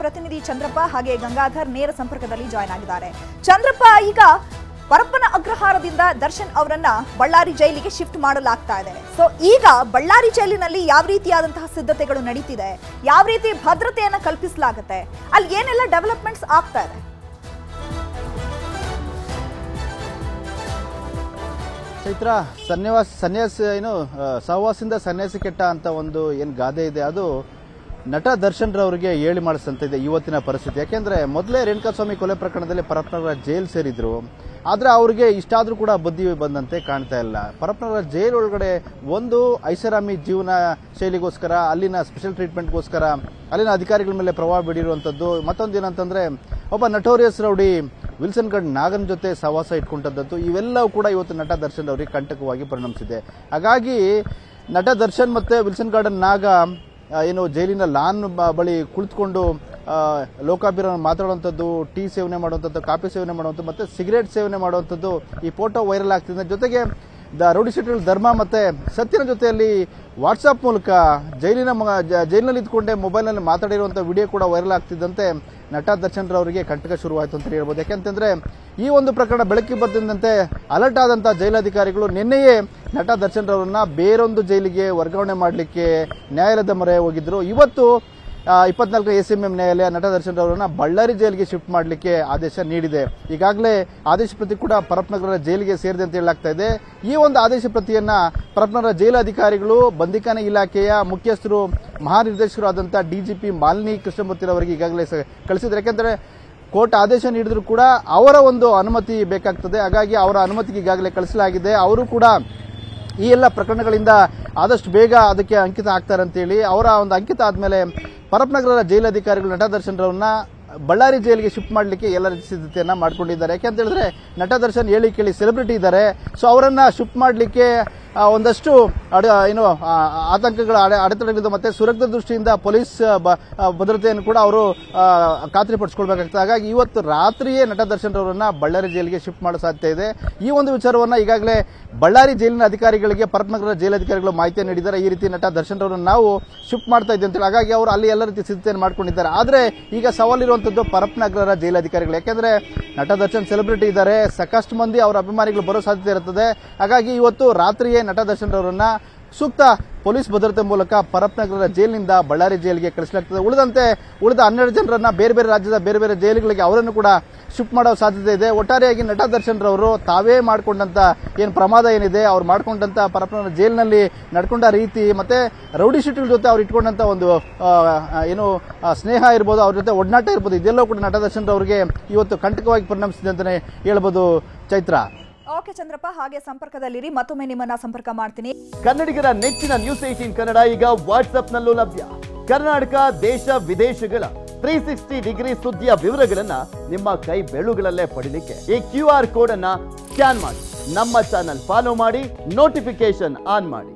ಪ್ರತಿನಿಧಿ ಚಂದ್ರಪ್ಪ ಹಾಗೆ ಗಂಗಾಧರ್ ನೇರ ಸಂಪರ್ಕದಲ್ಲಿ ಜಾಯ್ನ್ ಆಗಿದ್ದಾರೆ. ಚಂದ್ರಪ್ಪ, ಈಗ ಪರಪ್ಪನ ಅಗ್ರಹಾರದಿಂದ ದರ್ಶನ್ ಅವರನ್ನ ಬಳ್ಳಾರಿ ಜೈಲಿಗೆ ಶಿಫ್ಟ್ ಮಾಡಲಾಗ್ತಾ ಇದೆ. ಸೊ ಈಗ ಬಳ್ಳಾರಿ ಜೈಲಿನಲ್ಲಿ ಯಾವ ರೀತಿಯಾದಂತಹ ಸಿದ್ಧತೆಗಳು ನಡೀತಿದೆ, ಯಾವ ರೀತಿ ಭದ್ರತೆಯನ್ನ ಕಲ್ಪಿಸಲಾಗುತ್ತೆ, ಅಲ್ಲಿ ಏನೆಲ್ಲ ಡೆವಲಪ್ಮೆಂಟ್ಸ್ ಆಗ್ತಾ ಇದೆ? ಚೈತ್ರ, ಸಹವಾಸದಿಂದ ಸನ್ಯಾಸಿ ಕೆಟ್ಟ ಅಂತ ಒಂದು ಏನು ಗಾದೆ ಇದೆ, ಅದು ನಟ ದರ್ಶನ್ ರವರಿಗೆ ಹೇಳಿ ಮಾಡಿಸಂತಿದೆ ಇವತ್ತಿನ ಪರಿಸ್ಥಿತಿ. ಯಾಕೆಂದ್ರೆ ಮೊದಲೇ ರೇಣುಕಾಸ್ವಾಮಿ ಕೊಲೆ ಪ್ರಕರಣದಲ್ಲಿ ಪರಪ್ಪನಗರ ಜೈಲ್ ಸೇರಿದ್ರು. ಆದ್ರೆ ಅವ್ರಿಗೆ ಇಷ್ಟಾದ್ರೂ ಕೂಡ ಬುದ್ಧಿ ಬಂದಂತೆ ಕಾಣ್ತಾ ಇಲ್ಲ. ಪರಪ್ಪನಗರ ಜೈಲ್ ಒಳಗಡೆ ಒಂದು ಐಷಾರಾಮಿ ಜೀವನ ಶೈಲಿಗೋಸ್ಕರ, ಅಲ್ಲಿನ ಸ್ಪೆಷಲ್ ಟ್ರೀಟ್ಮೆಂಟ್ಗೋಸ್ಕರ ಅಲ್ಲಿನ ಅಧಿಕಾರಿಗಳ ಮೇಲೆ ಪ್ರಭಾವ ಬೀರಿರುವಂತದ್ದು. ಮತ್ತೊಂದು ಏನಂತಂದ್ರೆ, ಒಬ್ಬ ನಟೋರಿಯಸ್ ರೌಡಿ ವಿಲ್ಸನ್ ಗಢ್ ನಾಗನ್ ಜೊತೆ ಸಹವಾಸ ಇಟ್ಕೊಂಡದ್ದು, ಇವೆಲ್ಲವೂ ಕೂಡ ಇವತ್ತು ನಟ ದರ್ಶನ್ ಅವರಿಗೆ ಕಂಟಕವಾಗಿ ಪರಿಣಮಿಸಿದೆ. ಹಾಗಾಗಿ ನಟ ದರ್ಶನ್ ಮತ್ತೆ ವಿಲ್ಸನ್ ಗಾರ್ಡನ್ ನಾಗ ಏನು ಜೈಲಿನ ಲಾನ್ ಬಳಿ ಕುಳಿತುಕೊಂಡು ಲೋಕಾಭಿರಾಮ ಮಾತಾಡುವಂಥದ್ದು, ಟೀ ಸೇವನೆ ಮಾಡುವಂಥದ್ದು, ಕಾಫಿ ಸೇವನೆ ಮಾಡುವಂಥದ್ದು, ಮತ್ತೆ ಸಿಗರೇಟ್ ಸೇವನೆ ಮಾಡುವಂಥದ್ದು, ಈ ಫೋಟೋ ವೈರಲ್ ಆಗ್ತಿದೆ. ಜೊತೆಗೆ ರೌಡಿ ಶೆಟ್ಟಿ ಧರ್ಮ ಮತ್ತೆ ಸತ್ಯನ ಜೊತೆಯಲ್ಲಿ ವಾಟ್ಸಾಪ್ ಮೂಲಕ ಜೈಲಿನಲ್ಲಿ ಇದ್ಕೊಂಡೆ ಮೊಬೈಲ್ನಲ್ಲಿ ಮಾತಾಡಿರುವಂಥ ವಿಡಿಯೋ ಕೂಡ ವೈರಲ್ ಆಗ್ತಿದ್ದಂತೆ ನಟ ದರ್ಶನ್ ರವರಿಗೆ ಕಂಟಕ ಶುರುವಾಯಿತು ಅಂತ ಹೇಳ್ಬೋದು. ಯಾಕೆಂತಂದ್ರೆ ಈ ಒಂದು ಪ್ರಕರಣ ಬೆಳಕಿಗೆ ಬಂದಂತೆ ಅಲರ್ಟ್ ಆದಂತಹ ಜೈಲಾಧಿಕಾರಿಗಳು ನಿನ್ನೆಯೇ ನಟ ದರ್ಶನ್ ರವರನ್ನ ಬೇರೊಂದು ಜೈಲಿಗೆ ವರ್ಗಾವಣೆ ಮಾಡಲಿಕ್ಕೆ ನ್ಯಾಯಾಲಯದ ಮೊರೆ ಹೋಗಿದ್ರು. ಇವತ್ತು 24 ACMM ನ್ಯಾಯಾಲಯ ನಟ ದರ್ಶನ್ ಅವರನ್ನ ಬಳ್ಳಾರಿ ಜೈಲಿಗೆ ಶಿಫ್ಟ್ ಮಾಡಲಿಕ್ಕೆ ಆದೇಶ ನೀಡಿದೆ. ಈಗಾಗಲೇ ಆದೇಶ ಪ್ರತಿ ಕೂಡ ಪರಪ್ಪನಗರ ಜೈಲಿಗೆ ಸೇರಿದೆ ಅಂತ ಹೇಳಲಾಗ್ತಾ ಇದೆ. ಈ ಒಂದು ಆದೇಶ ಪ್ರತಿಯನ್ನ ಪರಪ್ಪನಗರ ಜೈಲು ಅಧಿಕಾರಿಗಳು ಬಂದಿಖಾನೆ ಇಲಾಖೆಯ ಮುಖ್ಯಸ್ಥರು ಮಹಾನಿರ್ದೇಶಕರು ಆದಂತಹ DGP ಮಾಲಿನಿ ಕೃಷ್ಣಮೂರ್ತಿ ಅವರಿಗೆ ಈಗಾಗಲೇ ಕಳಿಸಿದ್ದಾರೆ. ಯಾಕೆಂದ್ರೆ ಕೋರ್ಟ್ ಆದೇಶ ನೀಡಿದ್ರು ಕೂಡ ಅವರ ಒಂದು ಅನುಮತಿ ಬೇಕಾಗ್ತದೆ. ಹಾಗಾಗಿ ಅವರ ಅನುಮತಿಗೆ ಈಗಾಗಲೇ ಕಳಿಸಲಾಗಿದೆ. ಅವರು ಕೂಡ ಈ ಎಲ್ಲ ಪ್ರಕರಣಗಳಿಂದ ಆದಷ್ಟು ಬೇಗ ಅದಕ್ಕೆ ಅಂಕಿತ ಆಗ್ತಾರೆ ಅಂತೇಳಿ ಅವರ ಒಂದು ಅಂಕಿತ ಆದ್ಮೇಲೆ ಪರಪ್ಪನಗರ ಜೈಲಾಧಿಕಾರಿಗಳು ನಟ ದರ್ಶನ್ ರವರನ್ನ ಬಳ್ಳಾರಿ ಜೈಲಿಗೆ ಶಿಫ್ಟ್ ಮಾಡಲಿಕ್ಕೆ ಎಲ್ಲ ರೀತಿ ಸಿದ್ಧತೆಯನ್ನ ಮಾಡ್ಕೊಂಡಿದ್ದಾರೆ. ಯಾಕೆಂತ ಹೇಳಿದ್ರೆ ನಟ ದರ್ಶನ್ ಹೇಳಿ ಕೇಳಿ ಸೆಲೆಬ್ರಿಟಿ ಇದ್ದಾರೆ. ಸೊ ಅವರನ್ನ ಶಿಫ್ಟ್ ಮಾಡಲಿಕ್ಕೆ ಒಂದಷ್ಟು ಆತಂಕಗಳ ಅಡೆತಡೆಗಳಿದ್ದು, ಮತ್ತೆ ಸುರಕ್ಷತಾ ದೃಷ್ಟಿಯಿಂದ ಪೊಲೀಸ್ ಭದ್ರತೆಯನ್ನು ಕೂಡ ಅವರು ಖಾತ್ರಿಪಡಿಸಿಕೊಳ್ಬೇಕಾಗ್ತದೆ. ಹಾಗಾಗಿ ಇವತ್ತು ರಾತ್ರಿಯೇ ನಟ ದರ್ಶನ್ ಅವರನ್ನ ಬಳ್ಳಾರಿ ಜೈಲಿಗೆ ಶಿಫ್ಟ್ ಮಾಡೋ ಸಾಧ್ಯತೆ ಇದೆ. ಈ ಒಂದು ವಿಚಾರವನ್ನ ಈಗಾಗಲೇ ಬಳ್ಳಾರಿ ಜೈಲಿನ ಅಧಿಕಾರಿಗಳಿಗೆ ಪರಪ್ಪನಗರ ಜೈಲಧಿಕಾರಿಗಳು ಮಾಹಿತಿ ನೀಡಿದ್ದಾರೆ. ಈ ರೀತಿ ನಟ ದರ್ಶನ್ ಅವರನ್ನು ನಾವು ಶಿಫ್ಟ್ ಮಾಡ್ತಾ ಇದ್ದೀವಿ ಅಂತೇಳಿ. ಹಾಗಾಗಿ ಅವರು ಅಲ್ಲಿ ಎಲ್ಲ ರೀತಿ ಸಿದ್ಧತೆಯನ್ನು ಮಾಡ್ಕೊಂಡಿದ್ದಾರೆ. ಆದ್ರೆ ಈಗ ಸವಾಲಿರುವಂತದ್ದು ಪರಪ್ಪನಗರ ಜೈಲಧಿಕಾರಿಗಳು. ಯಾಕೆಂದ್ರೆ ನಟ ದರ್ಶನ್ ಸೆಲೆಬ್ರಿಟಿ ಇದ್ದಾರೆ, ಸಾಕಷ್ಟು ಮಂದಿ ಅವರ ಅಭಿಮಾನಿಗಳು ಬರೋ ಸಾಧ್ಯತೆ ಇರುತ್ತದೆ. ಹಾಗಾಗಿ ಇವತ್ತು ರಾತ್ರಿಯೇ ನಟ ದರ್ಶನ್ ಅವರನ್ನ ಸೂಕ್ತ ಪೊಲೀಸ್ ಭದ್ರತೆ ಮೂಲಕ ಪರಪ್ಪನಗರ ಜೈಲಿನಿಂದ ಬಳ್ಳಾರಿ ಜೈಲಿಗೆ ಕಳಿಸಲಾಗ್ತದೆ. ಉಳಿದ 12 ಜನರನ್ನ ಬೇರೆ ಬೇರೆ ರಾಜ್ಯದ ಬೇರೆ ಬೇರೆ ಜೈಲುಗಳಿಗೆ ಅವರನ್ನು ಕೂಡ ಶಿಫ್ಟ್ ಮಾಡೋ ಸಾಧ್ಯತೆ ಇದೆ. ಒಟ್ಟಾರೆಯಾಗಿ ನಟ ದರ್ಶನ್ ರವರು ತಾವೇ ಮಾಡಿಕೊಂಡಂತ ಏನು ಪ್ರಮಾದ ಏನಿದೆ, ಅವ್ರು ಮಾಡಿಕೊಂಡಂತ ಪರಪ್ಪನಗರ ಜೈಲಿನಲ್ಲಿ ನಡ್ಕೊಂಡ ರೀತಿ, ಮತ್ತೆ ರೌಡಿ ಶೀಟ್ಗಳ ಜೊತೆ ಅವ್ರು ಇಟ್ಕೊಂಡಂತ ಒಂದು ಸ್ನೇಹ ಇರ್ಬೋದು, ಅವ್ರ ಜೊತೆ ಒಡನಾಟ ಇರ್ಬೋದು, ಇದೆಲ್ಲವೂ ಕೂಡ ನಟ ದರ್ಶನ್ ರವರಿಗೆ ಇವತ್ತು ಕಂಟಕವಾಗಿ ಪರಿಣಮಿಸಿದೆ ಅಂತಾನೆ ಹೇಳ್ಬೋದು. ಚೈತ್ರ. ಓಕೆ ಚಂದ್ರಪ್ಪ, ಹಾಗೆ ಸಂಪರ್ಕದಲ್ಲಿರಿ, ಮತ್ತೊಮ್ಮೆ ನಿಮ್ಮನ್ನ ಸಂಪರ್ಕ ಮಾಡ್ತೀನಿ. ಕನ್ನಡಿಗರ ನೆಚ್ಚಿನ ನ್ಯೂಸ್ 18 ಕನ್ನಡ ಈಗ ವಾಟ್ಸ್ಆಪ್ನಲ್ಲೂ ಲಭ್ಯ. ಕರ್ನಾಟಕ, ದೇಶ ವಿದೇಶಗಳ 360 ಡಿಗ್ರಿ ಸುದ್ದಿಯ ವಿವರಗಳನ್ನ ನಿಮ್ಮ ಕೈ ಬೆರಳುಗಳಲ್ಲೇ ಪಡಿಲಿಕ್ಕೆ ಈ QR ಕೋಡ್ ಅನ್ನ ಸ್ಕ್ಯಾನ್ ಮಾಡಿ, ನಮ್ಮ ಚಾನಲ್ ಫಾಲೋ ಮಾಡಿ, ನೋಟಿಫಿಕೇಶನ್ ಆನ್ ಮಾಡಿ.